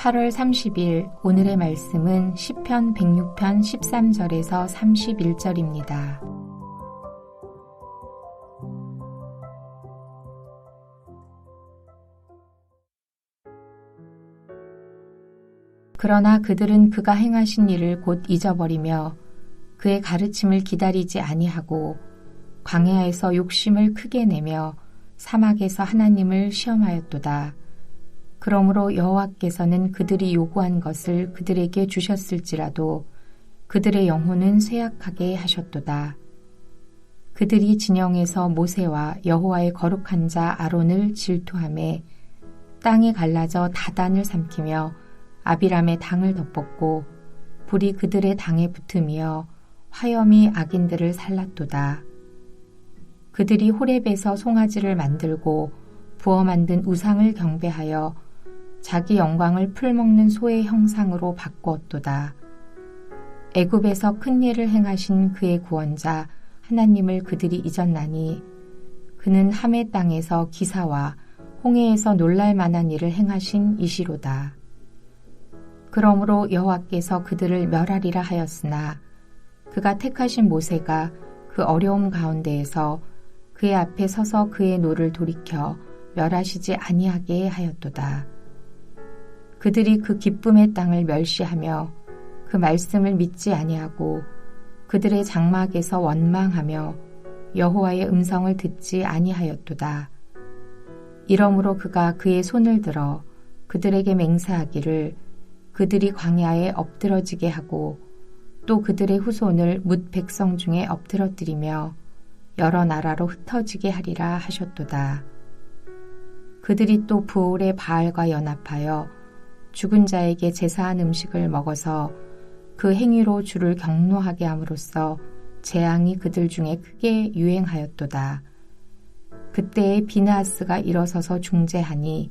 8월 30일 오늘의 말씀은 시편 106편 13절에서 31절입니다. 그러나 그들은 그가 행하신 일을 곧 잊어버리며 그의 가르침을 기다리지 아니하고 광야에서 욕심을 크게 내며 사막에서 하나님을 시험하였도다. 그러므로 여호와께서는 그들이 요구한 것을 그들에게 주셨을지라도 그들의 영혼은 쇠약하게 하셨도다. 그들이 진영에서 모세와 여호와의 거룩한 자 아론을 질투하며 땅이 갈라져 다단을 삼키며 아비람의 당을 덮었고 불이 그들의 당에 붙으며 화염이 악인들을 살랐도다. 그들이 호렙에서 송아지를 만들고 부어 만든 우상을 경배하여 자기 영광을 풀먹는 소의 형상으로 바꾸었도다. 애굽에서 큰 일을 행하신 그의 구원자 하나님을 그들이 잊었나니 그는 함의 땅에서 기사와 홍해에서 놀랄 만한 일을 행하신 이시로다. 그러므로 여호와께서 그들을 멸하리라 하였으나 그가 택하신 모세가 그 어려움 가운데에서 그의 앞에 서서 그의 노를 돌이켜 멸하시지 아니하게 하였도다. 그들이 그 기쁨의 땅을 멸시하며 그 말씀을 믿지 아니하고 그들의 장막에서 원망하며 여호와의 음성을 듣지 아니하였도다. 이러므로 그가 그의 손을 들어 그들에게 맹세하기를 그들이 광야에 엎드러지게 하고 또 그들의 후손을 뭇 백성 중에 엎드러뜨리며 여러 나라로 흩어지게 하리라 하셨도다. 그들이 또 부올의 바알과 연합하여 죽은 자에게 제사한 음식을 먹어서 그 행위로 주를 경노하게 함으로써 재앙이 그들 중에 크게 유행하였도다. 그때에 비나하스가 일어서서 중재하니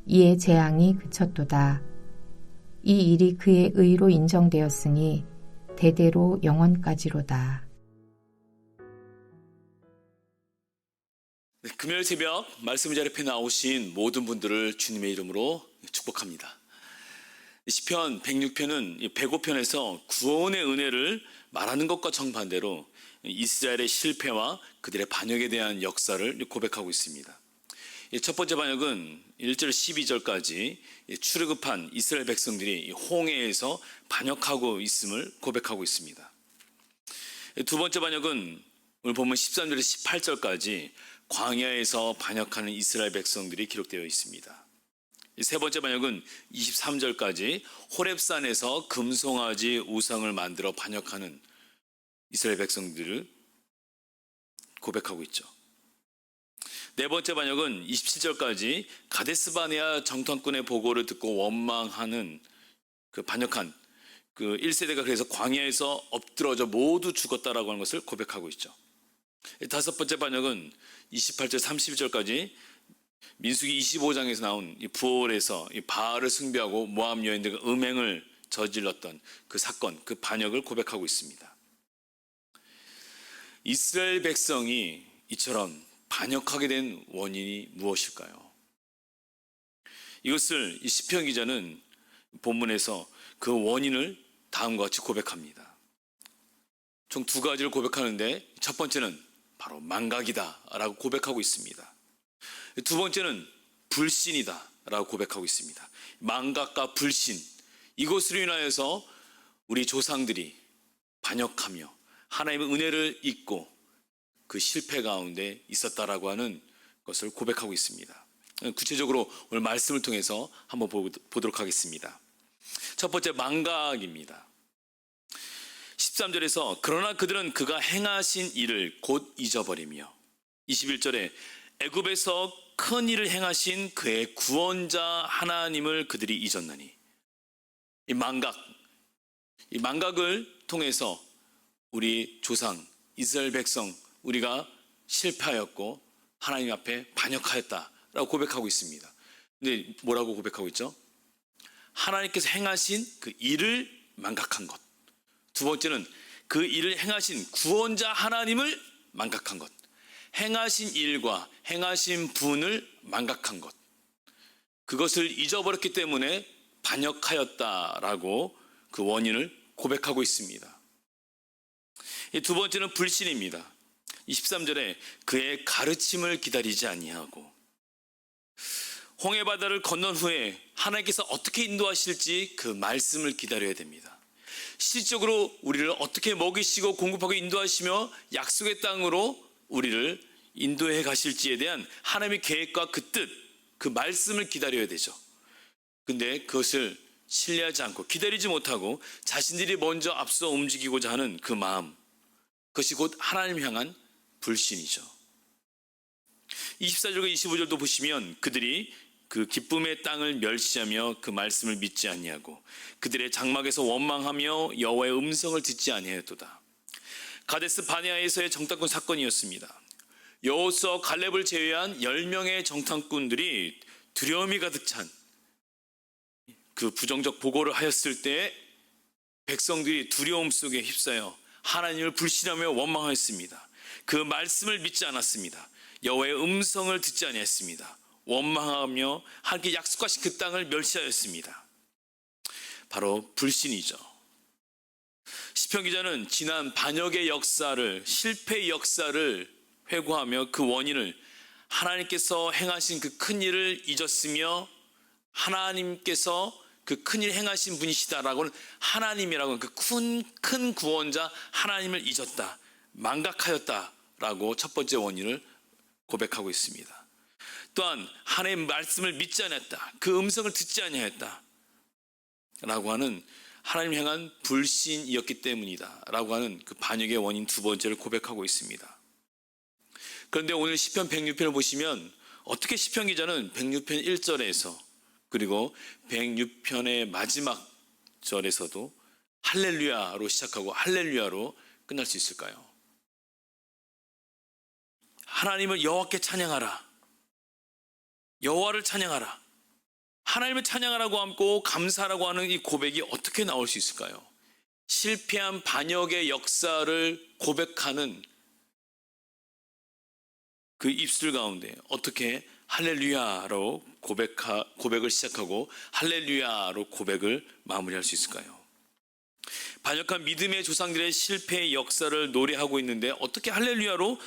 이에 재앙이 그쳤도다. 이 일이 그의 의로 인정되었으니 대대로 영원까지로다. 네, 금요일 새벽 말씀 자리 앞에 나오신 모든 분들을 주님의 이름으로 축복합니다. 시편 106편은 105편에서 구원의 은혜를 말하는 것과 정반대로 이스라엘의 실패와 그들의 반역에 대한 역사를 고백하고 있습니다. 첫 번째 반역은 1절 12절까지 출애굽한 이스라엘 백성들이 홍해에서 반역하고 있음을 고백하고 있습니다. 두 번째 반역은 오늘 본문 13절에서 18절까지 광야에서 반역하는 이스라엘 백성들이 기록되어 있습니다. 세 번째 반역은 23절까지 호렙산에서 금송아지 우상을 만들어 반역하는 이스라엘 백성들을 고백하고 있죠. 네 번째 반역은 27절까지 가데스바네아 정탐꾼의 보고를 듣고 원망하는 그 반역한 그 1세대가 그래서 광야에서 엎드러져 모두 죽었다라고 하는 것을 고백하고 있죠. 다섯 번째 반역은 28절 32절까지 민수기 25장에서 나온 이 부올에서 이 바알을 숭배하고 모압 여인들과 음행을 저질렀던 그 사건, 그 반역을 고백하고 있습니다. 이스라엘 백성이 이처럼 반역하게 된 원인이 무엇일까요? 이것을 이 시편 기자는 본문에서 그 원인을 다음과 같이 고백합니다. 총 두 가지를 고백하는데 첫 번째는 바로 망각이다 라고 고백하고 있습니다. 두 번째는 불신이다 라고 고백하고 있습니다. 망각과 불신, 이것으로 인하여서 우리 조상들이 반역하며 하나님의 은혜를 잊고 그 실패 가운데 있었다라고 하는 것을 고백하고 있습니다. 구체적으로 오늘 말씀을 통해서 한번 보도록 하겠습니다. 첫 번째, 망각입니다. 13절에서 그러나 그들은 그가 행하신 일을 곧 잊어버리며, 21절에 애굽에서 큰 일을 행하신 그의 구원자 하나님을 그들이 잊었나니, 이 망각을 통해서 우리 조상 이스라엘 백성 우리가 실패하였고 하나님 앞에 반역하였다라고 고백하고 있습니다. 근데 뭐라고 고백하고 있죠? 하나님께서 행하신 그 일을 망각한 것. 두 번째는 그 일을 행하신 구원자 하나님을 망각한 것. 행하신 일과 행하신 분을 망각한 것. 그것을 잊어버렸기 때문에 반역하였다라고 그 원인을 고백하고 있습니다. 이 두 번째는 불신입니다. 23절에 그의 가르침을 기다리지 아니하고, 홍해 바다를 건넌 후에 하나님께서 어떻게 인도하실지 그 말씀을 기다려야 됩니다. 실질적으로 우리를 어떻게 먹이시고 공급하고 인도하시며 약속의 땅으로 우리를 인도해 가실지에 대한 하나님의 계획과 그 뜻, 그 말씀을 기다려야 되죠. 근데 그것을 신뢰하지 않고 기다리지 못하고 자신들이 먼저 앞서 움직이고자 하는 그 마음, 그것이 곧 하나님 향한 불신이죠. 24절과 25절도 보시면 그들이 그 기쁨의 땅을 멸시하며 그 말씀을 믿지 아니하고 그들의 장막에서 원망하며 여호와의 음성을 듣지 아니하였도다. 가데스 바네아에서의 정탐꾼 사건이었습니다. 여호수아와 갈렙을 제외한 10명의 정탐꾼들이 두려움이 가득 찬 그 부정적 보고를 하였을 때 백성들이 두려움 속에 휩싸여 하나님을 불신하며 원망하였습니다. 그 말씀을 믿지 않았습니다. 여호와의 음성을 듣지 아니했습니다. 원망하며 하나님께 약속하신 그 땅을 멸시하였습니다. 바로 불신이죠. 시편 기자는 지난 반역의 역사를, 실패의 역사를 회고하며 그 원인을 하나님께서 행하신 그 큰 일을 잊었으며 하나님께서 그 큰 일 행하신 분이시다라고는 하나님이라고는 그 큰 구원자 하나님을 잊었다, 망각하였다라고 첫 번째 원인을 고백하고 있습니다. 또한 하나님의 말씀을 믿지 않았다, 그 음성을 듣지 아니하였다 라고 하는 하나님 향한 불신이었기 때문이다 라고 하는 그 반역의 원인 두 번째를 고백하고 있습니다. 그런데 오늘 시편 106편을 보시면 어떻게 시편 기자는 106편 1절에서 그리고 106편의 마지막 절에서도 할렐루야로 시작하고 할렐루야로 끝날 수 있을까요? 하나님을 여호와께 찬양하라, 여호와를 찬양하라, 하나님을 찬양하라고 하고 감사하라고 하는 이 고백이 어떻게 나올 수 있을까요? 실패한 반역의 역사를 고백하는 그 입술 가운데 어떻게 할렐루야로 고백을 시작하고 할렐루야로 고백을 마무리할 수 있을까요? 반역한 믿음의 조상들의 실패의 역사를 노래하고 있는데 어떻게 할렐루야로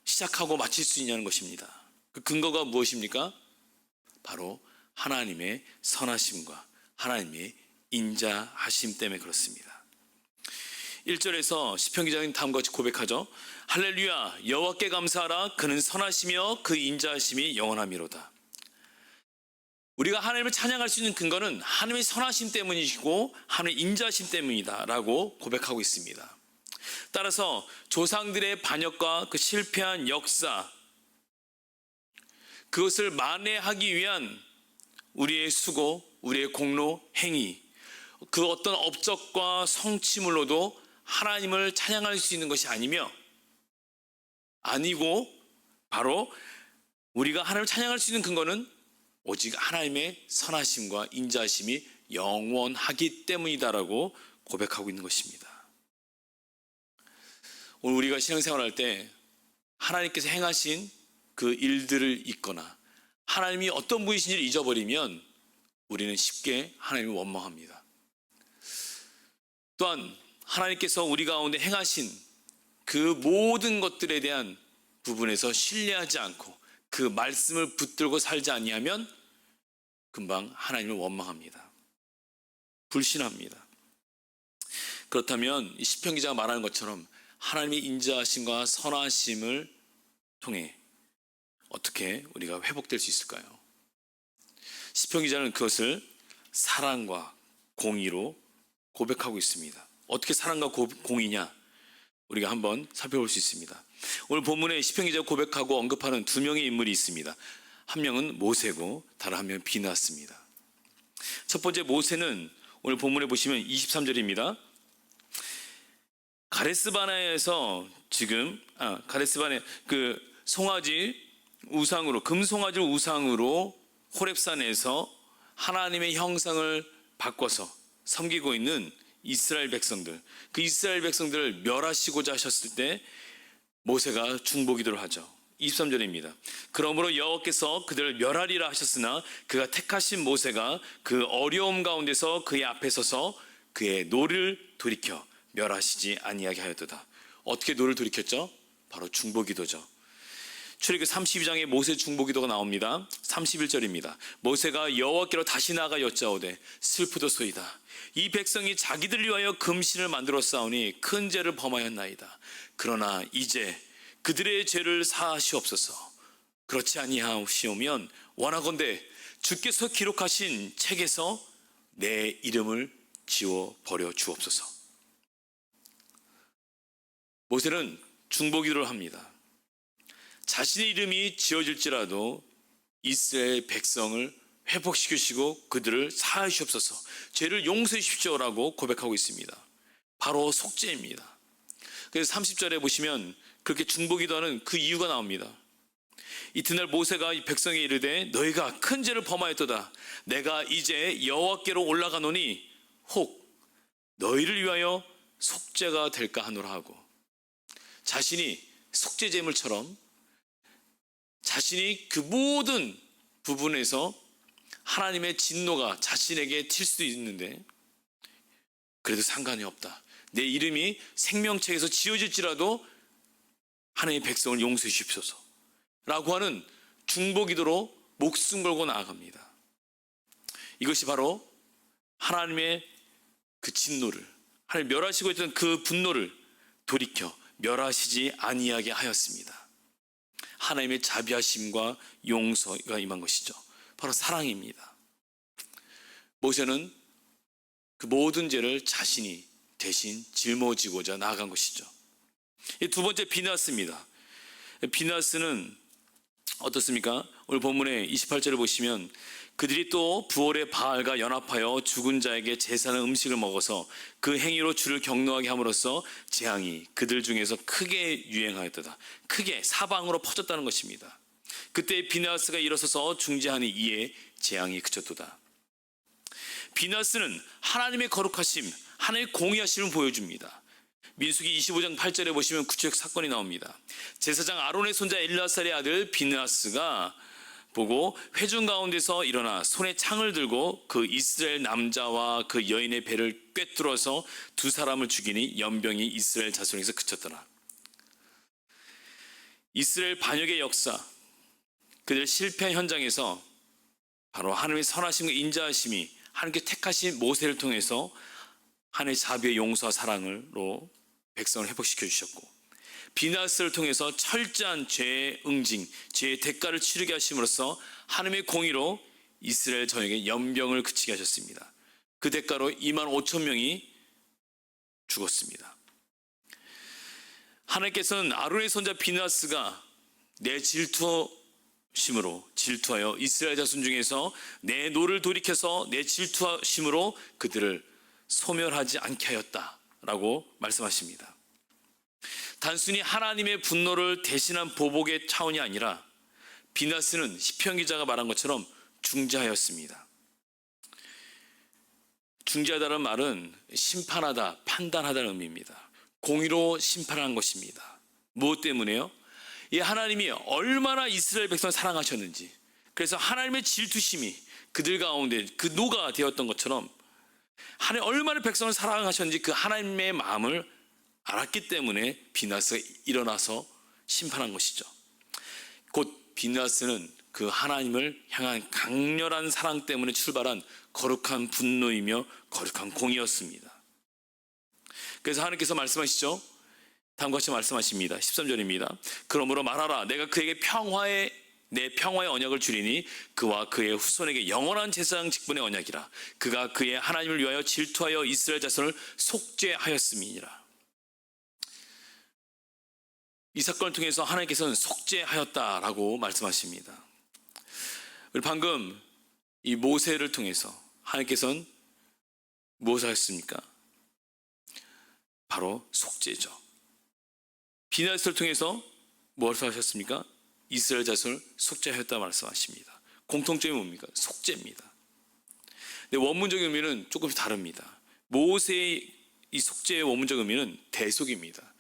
시작하고 마칠 수 있냐는 것입니다. 그 근거가 무엇입니까? 바로 하나님의 선하심과 하나님의 인자하심 때문에 그렇습니다. 1절에서 시편 기자는 다음과 같이 고백하죠. 할렐루야, 여호와께 감사하라. 그는 선하시며 그 인자하심이 영원하미로다. 우리가 하나님을 찬양할 수 있는 근거는 하나님의 선하심 때문이시고 하나님의 인자하심 때문이다 라고 고백하고 있습니다. 따라서 조상들의 반역과 그 실패한 역사, 그것을 만회하기 위한 우리의 수고, 우리의 공로, 행위, 그 어떤 업적과 성취물로도 하나님을 찬양할 수 있는 것이 아니고 바로 우리가 하나님을 찬양할 수 있는 근거는 오직 하나님의 선하심과 인자하심이 영원하기 때문이다라고 고백하고 있는 것입니다. 오늘 우리가 신앙생활할 때 하나님께서 행하신 그 일들을 잊거나 하나님이 어떤 분이신지를 잊어버리면 우리는 쉽게 하나님을 원망합니다. 또한 하나님께서 우리 가운데 행하신 그 모든 것들에 대한 부분에서 신뢰하지 않고 그 말씀을 붙들고 살지 아니하면 금방 하나님을 원망합니다. 불신합니다. 그렇다면 이 시편 기자가 말하는 것처럼 하나님의 인자하심과 선하심을 통해 어떻게 우리가 회복될 수 있을까요? 시편 기자는 그것을 사랑과 공의로 고백하고 있습니다. 어떻게 사랑과 공의냐? 우리가 한번 살펴볼 수 있습니다. 오늘 본문에 시편 기자가 고백하고 언급하는 두 명의 인물이 있습니다. 한 명은 모세고 다른 한 명은 비나스입니다. 첫 번째 모세는 오늘 본문에 보시면 23절입니다. 가데스바네에서 가데스바네 그 송아지 우상으로 금송아지를 우상으로 호렙산에서 하나님의 형상을 바꿔서 섬기고 있는 이스라엘 백성들, 그 이스라엘 백성들을 멸하시고자 하셨을 때 모세가 중보기도를 하죠. 23절입니다. 그러므로 여호와께서 그들을 멸하리라 하셨으나 그가 택하신 모세가 그 어려움 가운데서 그의 앞에 서서 그의 노를 돌이켜 멸하시지 아니하게 하였도다. 어떻게 노를 돌이켰죠? 바로 중보기도죠. 출애굽기 32장에 모세 중보기도가 나옵니다. 31절입니다. 모세가 여호와께로 다시 나아가 여짜오되 슬프도소이다. 이 백성이 자기들 위하여 금신을 만들어 싸우니 큰 죄를 범하였나이다. 그러나 이제 그들의 죄를 사하시옵소서. 그렇지 아니하시오면 원하건대 주께서 기록하신 책에서 내 이름을 지워 버려 주옵소서. 모세는 중보기도를 합니다. 자신의 이름이 지어질지라도 이스라엘 백성을 회복시키시고 그들을 사하시옵소서, 죄를 용서해 주십시오라고 고백하고 있습니다. 바로 속죄입니다. 그래서 30절에 보시면 그렇게 중보기도하는 그 이유가 나옵니다. 이튿날 모세가 이 백성에 이르되 너희가 큰 죄를 범하였도다. 내가 이제 여호와께로 올라가노니 혹 너희를 위하여 속죄가 될까 하노라 하고, 자신이 속죄 제물처럼 자신이 그 모든 부분에서 하나님의 진노가 자신에게 튈 수도 있는데 그래도 상관이 없다. 내 이름이 생명책에서 지어질지라도 하나님의 백성을 용서해 주십소서 라고 하는 중보기도로 목숨 걸고 나아갑니다. 이것이 바로 하나님의 그 진노를, 하나님 멸하시고 있던 그 분노를 돌이켜 멸하시지 아니하게 하였습니다. 하나님의 자비하심과 용서가 임한 것이죠. 바로 사랑입니다. 모세는 그 모든 죄를 자신이 대신 짊어지고자 나아간 것이죠. 두 번째, 비나스입니다. 비나스는 어떻습니까? 오늘 본문의 28절을 보시면 그들이 또 부올의 바알과 연합하여 죽은 자에게 제사하는 음식을 먹어서 그 행위로 주를 경노하게 함으로써 재앙이 그들 중에서 크게 유행하였도다. 크게 사방으로 퍼졌다는 것입니다. 그때 비나스가 일어서서 중재하니 이에 재앙이 그쳤도다. 비나스는 하나님의 거룩하심, 하나님의 공의하심을 보여줍니다. 민수기 25장 8절에 보시면 구체적 사건이 나옵니다. 제사장 아론의 손자 엘르아살의 아들 비나스가 보고 회중 가운데서 일어나 손에 창을 들고 그 이스라엘 남자와 그 여인의 배를 꿰뚫어서 두 사람을 죽이니 연병이 이스라엘 자손에서 그쳤더라. 이스라엘 반역의 역사, 그들 실패 현장에서 바로 하나님의 선하심과 인자하심이 하나님께 택하신 모세를 통해서 하나님의 자비의 용서와 사랑으로 백성을 회복시켜 주셨고, 비나스를 통해서 철저한 죄의 응징, 죄의 대가를 치르게 하심으로써 하나님의 공의로 이스라엘 전역에 연병을 그치게 하셨습니다. 그 대가로 2만 5천 명이 죽었습니다. 하나님께서는 아론의 손자 비나스가 내 질투하여 이스라엘 자손 중에서 내 노를 돌이켜서 내 질투하심으로 그들을 소멸하지 않게 하였다라고 말씀하십니다. 단순히 하나님의 분노를 대신한 보복의 차원이 아니라 비나스는 시편 기자가 말한 것처럼 중재하였습니다. 중재하다는 말은 심판하다, 판단하다는 의미입니다. 공의로 심판한 것입니다. 무엇 때문에요? 이 하나님이 얼마나 이스라엘 백성을 사랑하셨는지, 그래서 하나님의 질투심이 그들 가운데 그 노가 되었던 것처럼 하나님 얼마나 백성을 사랑하셨는지 그 하나님의 마음을 알았기 때문에 비나스가 일어나서 심판한 것이죠. 곧 비나스는 그 하나님을 향한 강렬한 사랑 때문에 출발한 거룩한 분노이며 거룩한 공의였습니다. 그래서 하나님께서 말씀하시죠. 다음과 같이 말씀하십니다. 13절입니다. 그러므로 말하라. 내가 그에게 내 평화의 언약을 주리니 그와 그의 후손에게 영원한 제사장 직분의 언약이라. 그가 그의 하나님을 위하여 질투하여 이스라엘 자손을 속죄하였음이니라. 이 사건을 통해서 하나님께서는 속죄하였다라고 말씀하십니다. 그리고 방금 이 모세를 통해서 하나님께서는 무엇을 하셨습니까? 바로 속죄죠. 비나스를 통해서 무엇을 하셨습니까? 이스라엘 자손을 속죄하였다 말씀하십니다. 공통점이 뭡니까? 속죄입니다. 근데 원문적인 의미는 조금씩 다릅니다. 모세의 이 속죄의 원문적 의미는 대속입니다.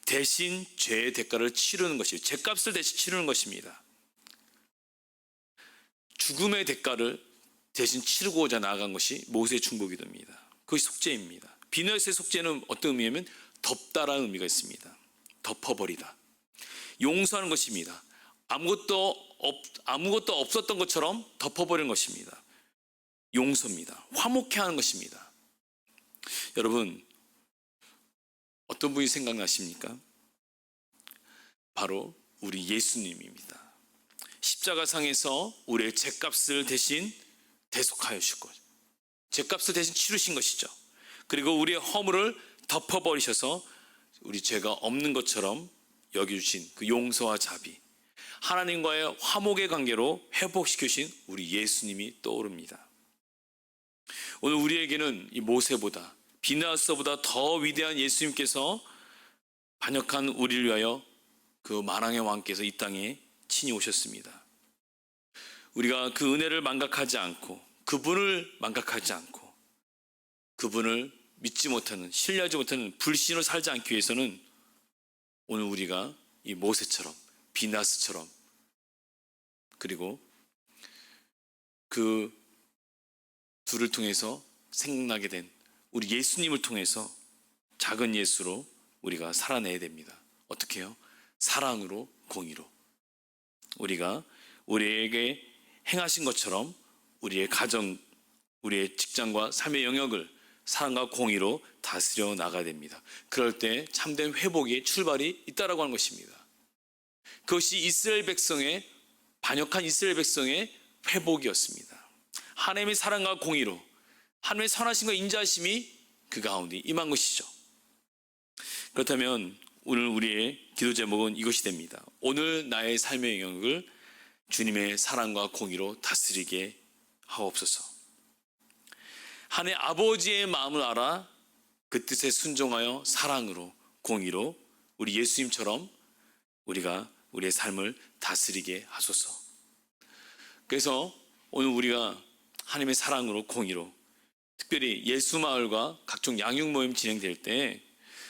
대신 죄의 대가를 치르는 것이, 죄값을 대신 치르는 것입니다. 죽음의 대가를 대신 치르고자 나아간 것이 모세의 중보기도입니다. 그것이 속죄입니다. 비너스의 속죄는 어떤 의미냐면 덮다라는 의미가 있습니다. 덮어버리다, 용서하는 것입니다. 아무것도 없었던 것처럼 덮어버리는 것입니다. 용서입니다. 화목해 하는 것입니다. 여러분, 어떤 분이 생각나십니까? 바로 우리 예수님입니다. 십자가상에서 우리의 죄값을 대신 대속하여 주시고 죄값을 대신 치르신 것이죠. 그리고 우리의 허물을 덮어버리셔서 우리 죄가 없는 것처럼 여겨주신 그 용서와 자비, 하나님과의 화목의 관계로 회복시키신 우리 예수님이 떠오릅니다. 오늘 우리에게는 이 모세보다, 비나스보다 더 위대한 예수님께서 반역한 우리를 위하여 그 만왕의 왕께서 이 땅에 친히 오셨습니다. 우리가 그 은혜를 망각하지 않고, 그분을 망각하지 않고, 그분을 믿지 못하는, 신뢰하지 못하는 불신으로 살지 않기 위해서는 오늘 우리가 이 모세처럼, 비나스처럼, 그리고 그 둘을 통해서 생각나게 된 우리 예수님을 통해서 작은 예수로 우리가 살아내야 됩니다. 어떻게 해요? 사랑으로, 공의로. 우리가 우리에게 행하신 것처럼 우리의 가정, 우리의 직장과 삶의 영역을 사랑과 공의로 다스려 나가야 됩니다. 그럴 때 참된 회복의 출발이 있다라고 하는 것입니다. 그것이 이스라엘 백성의, 반역한 이스라엘 백성의 회복이었습니다. 하나님의 사랑과 공의로, 하나님의 선하심과 인자하심이 그 가운데 임한 것이죠. 그렇다면 오늘 우리의 기도 제목은 이것이 됩니다. 오늘 나의 삶의 영역을 주님의 사랑과 공의로 다스리게 하옵소서. 하나님 아버지의 마음을 알아 그 뜻에 순종하여 사랑으로, 공의로 우리 예수님처럼 우리가 우리의 삶을 다스리게 하소서. 그래서 오늘 우리가 하나님의 사랑으로, 공의로, 특별히 예수마을과 각종 양육 모임 진행될 때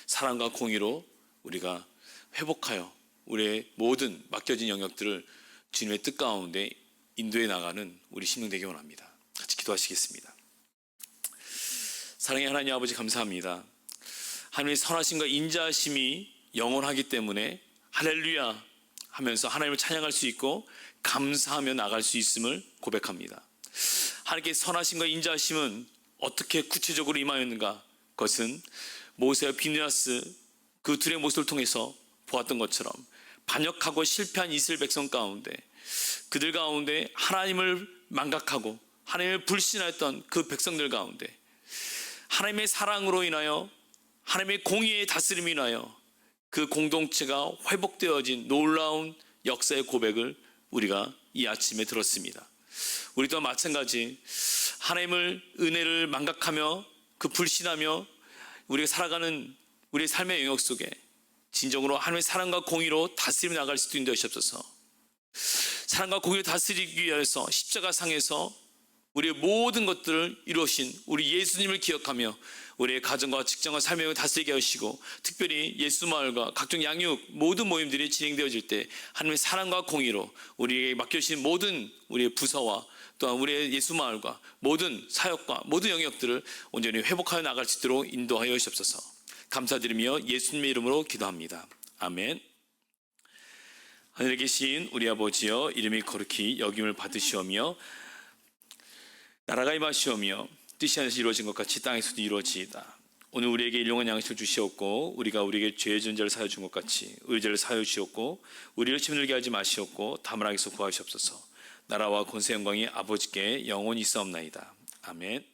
사랑과 공의로 우리가 회복하여 우리의 모든 맡겨진 영역들을 주님의 뜻 가운데 인도해 나가는 우리 심령 되기 원합니다. 같이 기도하시겠습니다. 사랑의 하나님 아버지, 감사합니다. 하나님의 선하심과 인자하심이 영원하기 때문에 할렐루야 하면서 하나님을 찬양할 수 있고 감사하며 나갈 수 있음을 고백합니다. 하나님께 선하심과 인자하심은 어떻게 구체적으로 임하였는가? 그것은 모세와 비느하스 그 둘의 모습을 통해서 보았던 것처럼 반역하고 실패한 이스라엘 백성 가운데, 그들 가운데 하나님을 망각하고 하나님을 불신하였던 그 백성들 가운데 하나님의 사랑으로 인하여, 하나님의 공의의 다스림으로 인하여 그 공동체가 회복되어진 놀라운 역사의 고백을 우리가 이 아침에 들었습니다. 우리 또한 마찬가지 하나님을, 은혜를 망각하며 그 불신하며 우리가 살아가는 우리의 삶의 영역 속에 진정으로 하나님의 사랑과 공의로 다스리며 나갈 수 있는 되시옵소서. 사랑과 공의를 다스리기 위해서 십자가상에서 우리의 모든 것들을 이루신 우리 예수님을 기억하며 우리의 가정과 직장과 삶의 영역을 다스리게 하시고, 특별히 예수마을과 각종 양육 모든 모임들이 진행되어질 때 하나님의 사랑과 공의로 우리에게 맡겨주신 모든 우리의 부서와 또한 우리의 예수마을과 모든 사역과 모든 영역들을 온전히 회복하여 나갈 수 있도록 인도하여 주시옵소서. 감사드리며 예수님의 이름으로 기도합니다. 아멘. 하늘에 계신 우리 아버지여, 이름이 거룩히 여김을 받으시오며 나라가 임하시오며 뜻이 하늘에서 이루어진 것 같이 땅에서도 이루어지이다. 오늘 우리에게 일용할 양식을 주시옵고 우리가 우리에게 죄의 전제를 사여 준 것 같이 우리 죄를 사여 주시옵고 우리를 힘들게 하지 마시옵고 다만 악에서 구하시옵소서. 나라와 권세 영광이 아버지께 영원히 있사옵나이다. 아멘.